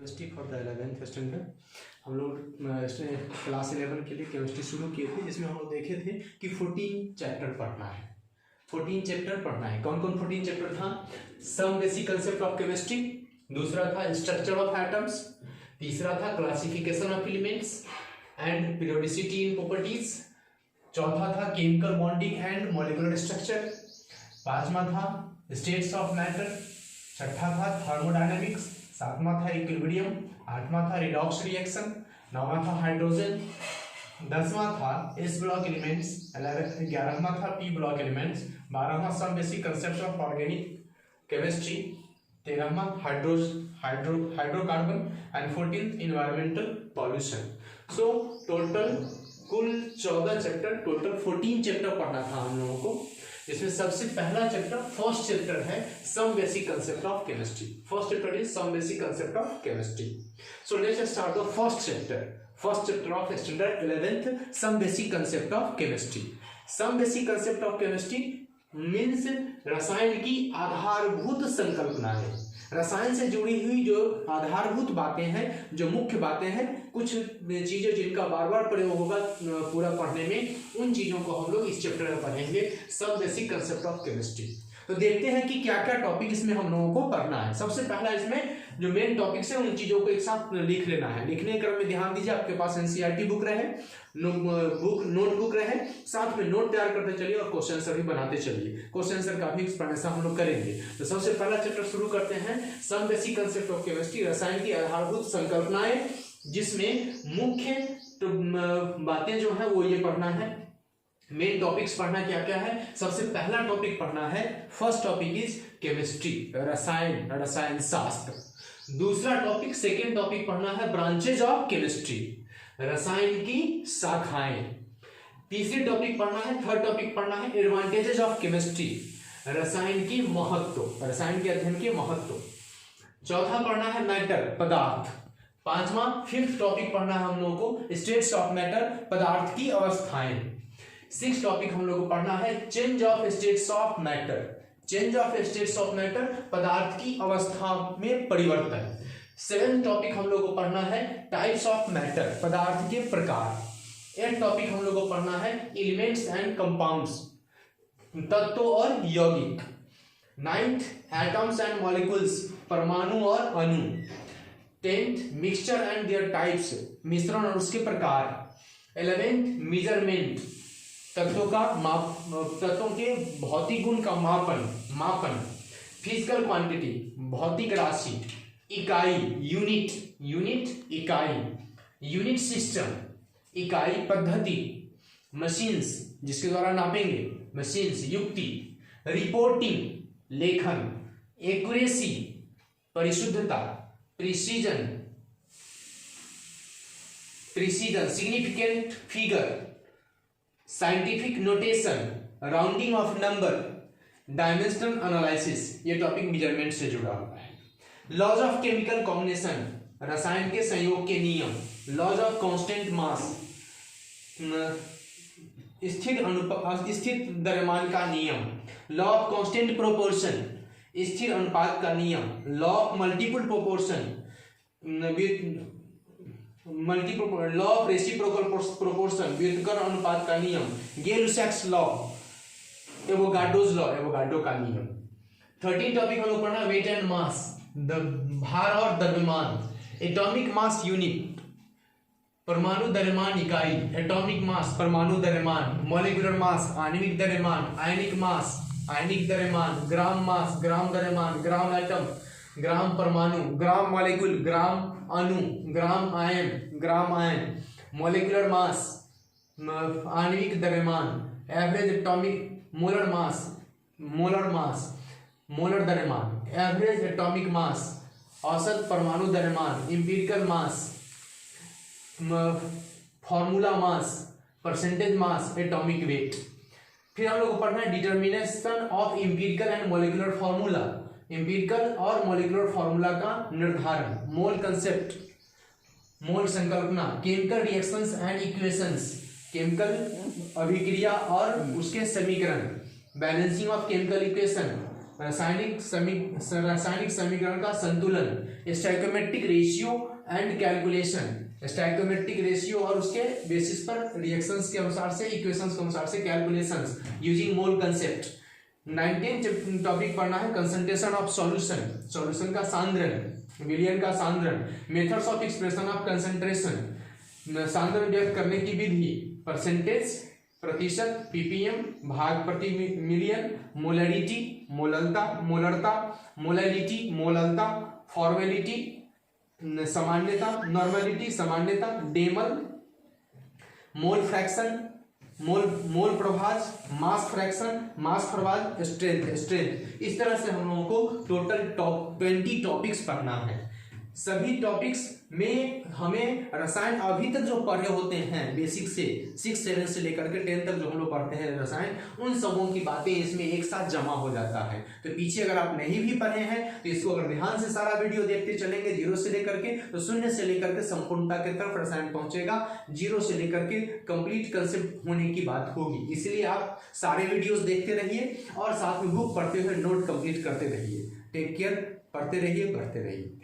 Chemistry for the 11th standard हम लोग class 11 के लिए केमिस्ट्री शुरू किए थे, जिसमें हम लोग देखे थे कि 14 चैप्टर पढ़ना है। 14 चैप्टर पढ़ना है। कौन कौन 14 चैप्टर था? Some basic concept of chemistry, दूसरा था स्ट्रक्चर ऑफ एटम्स, तीसरा था classification of elements and periodicity in properties, चौथा था chemical bonding and molecular structure, पांचवा था स्टेट्स ऑफ मैटर, छठा था थर्मोडायनेमिक्स, सातवां था इक्विलिब्रियम, आठवां था रिडॉक्स रिएक्शन, नौवां था हाइड्रोजन, 10वां था एस ब्लॉक एलिमेंट्स, 11वां था पी ब्लॉक एलिमेंट्स, 12वां some basic concept of organic chemistry, 13वां hydrocarbon and 14th environmental pollution. So total कुल 14 चैप्टर, टोटल 14 चैप्टर पढ़ना था हम लोगों को। इसमें सबसे पहला चैप्टर फर्स्ट चैप्टर है some basic concept of chemistry. First chapter is some basic concept of chemistry. So let's start the first chapter of standard 11th some basic concept of chemistry. Some basic concept of chemistry means रसायन की आधारभूत संकल्पनाएं, रसायन से जुड़ी हुई जो आधारभूत बातें हैं, जो मुख्य बातें हैं, कुछ चीजें जिनका बार बार प्रयोग होगा पूरा पढ़ने में, उन चीजों को हम लोग इस चैप्टर में पढ़ेंगे, some basic concept of chemistry. तो देखते हैं कि क्या क्या टॉपिक इसमें हम लोगों को पढ़ना है। सबसे पहला इसमें जो मेन टॉपिक्स है उन चीजों को एक साथ लिख लेना है। लिखने क्रम में ध्यान दीजिए, आपके पास एनसीईआरटी बुक रहे, नोटबुक रहे, साथ में नोट तैयार करते चलिए और क्वेश्चन आंसर भी बनाते चलिए। क्वेश्चन आंसर का भी एक्सप्लेनेशन हम लोग करेंगे। तो सबसे पहला चैप्टर शुरू करते हैं, some basic concept of chemistry, रसायन की आधारभूत संकल्पनाएं, जिसमें मुख्य बातें जो है वो ये पढ़ना है। मेन टॉपिक्स पढ़ना क्या क्या है? सबसे पहला टॉपिक पढ़ना है, फर्स्ट टॉपिक इज केमिस्ट्री, रसायन शास्त्र। दूसरा टॉपिक, सेकेंड टॉपिक पढ़ना है ब्रांचेज ऑफ केमिस्ट्री, रसायन की शाखाएं। तीसरी टॉपिक पढ़ना है, थर्ड टॉपिक पढ़ना है एडवांटेजेस ऑफ केमिस्ट्री, रसायन की महत्व, रसायन के अध्ययन के महत्व। चौथा पढ़ना है मैटर, पदार्थ। पांचवा, फिफ्थ टॉपिक पढ़ना है हम लोगों को स्टेट्स ऑफ मैटर, पदार्थ की अवस्थाएं। सिक्स टॉपिक हम लोग को पढ़ना है change of states of matter, change of states of matter, पदार्थ की अवस्था में परिवर्तन। सेवेंथ टॉपिक हम लोग को पढ़ना है टाइप्स ऑफ मैटर, पदार्थ के प्रकार। एट टॉपिक हम लोग को पढ़ना है एलिमेंट्स एंड कंपाउंड्स, तत्व और यौगिक। नाइन्थ एटम्स एंड मॉलिक्यूल्स, परमाणु और अणु। 10th mixture and there types, मिश्रण और उसके प्रकार। 11th मेजरमेंट, तत्वों का माप, तत्वों के भौतिक गुण का मापन। फिजिकल क्वांटिटी, भौतिक राशि। इकाई, यूनिट इकाई। यूनिट सिस्टम, इकाई पद्धति। मशीन्स, जिसके द्वारा नापेंगे, मशीन्स। युक्ति, रिपोर्टिंग, लेखन। एक्यूरेसी, परिशुद्धता। Precision, significant figure. Scientific notation, rounding off number. Dimensional analysis, ये टॉपिक मेजरमेंट से जुड़ा हुआ है। लॉज ऑफ केमिकल कॉम्बिनेशन, रसायन के संयोग के नियम। लॉज ऑफ कांस्टेंट मास, स्थिर द्रव्यमान का नियम। लॉ ऑफ कांस्टेंट प्रोपोर्शन, स्थिर अनुपात का नियम। Law of multiple proportion, law of reciprocal proportion, व्युत्क्रमण अनुपात का नियम। गै-लुसैक्स लॉ, एवोगाड्रो का नियम। 13 टॉपिक हम लोग पढ़ना वेट एंड मास, भार और द्रव्यमान। एटॉमिक मास यूनिट, परमाणु द्रव्यमान इकाई। एटॉमिक मास, परमाणु द्रव्यमान। मॉलिक्यूलर मास, आणविक द्रव्यमान। आयनिक मास, आयनिक द्रव्यमान। ग्राम मास, ग्राम द्रव्यमान। ग्राम एटम, ग्राम परमाणु। ग्राम मॉलिक्यूल, ग्राम अणु। ग्राम आयन। मॉलिक्यूलर मास, आणविक द्रव्यमान। Average atomic molar mass, molar द्रव्यमान। एवरेज एटॉमिक मास, औसत परमाणु द्रव्यमान। Empirical mass, formula mass, percentage mass, atomic weight. फिर हम लोग को पढ़ना है determination of empirical and molecular formula, empirical और मॉलिक्यूलर फॉर्मूला का निर्धारण। मोल कंसेप्ट, मोल संकल्पना। Chemical reactions and equations, chemical अभिक्रिया और उसके समीकरण। बैलेंसिंग ऑफ केमिकल इक्वेशन, रासायनिक समीकरण का संतुलन, stoichiometric ratio and calculation, stoichiometric ratio और उसके बेसिस पर रिएक्शंस के अनुसार से, इक्वेशंस के अनुसार से कैलकुलेशंस यूजिंग मोल कंसेप्ट। 19 टॉपिक पढ़ना है कंसंट्रेशन ऑफ सॉल्यूशन, सॉल्यूशन का सांद्रण, विलयन का सांद्रण, methods of expression of concentration, सांद्रण व्यक्त करने की विधि, परसेंटेज प्रतिशत, पीपीएम भाग प्रति मिलियन, मोलरिटी मोललता, मोलैलिटी मोललता, फॉर्मेलिटी सामान्यता, नॉर्मेलिटी सामान्यता, डेमल मोल फ्रैक्शन, मोल प्रभाज, मास फ्रैक्शन, मास प्रभाज, स्ट्रेंथ। इस तरह से हम लोगों को टोटल 20 टॉपिक्स पढ़ना है। सभी टॉपिक्स में हमें रसायन अभी तक जो पढ़े होते हैं बेसिक से 6, 7 से लेकर के 10 तक जो हम लोग पढ़ते हैं रसायन, उन सबों की बातें इसमें एक साथ जमा हो जाता है। तो पीछे अगर आप नहीं भी पढ़े हैं तो इसको अगर ध्यान से सारा वीडियो देखते चलेंगे 0 से लेकर के, तो 0 से लेकर के संपूर्णता की तरफ रसायन पहुंचेगा, 0 से लेकर के कंप्लीट कंसेप्ट होने की बात होगी। इसलिए आप सारे वीडियोस देखते रहिए और साथ में बुक पढ़ते हुए नोट कंप्लीट करते रहिए। टेक केयर, पढ़ते रहिए, बढ़ते रहिए।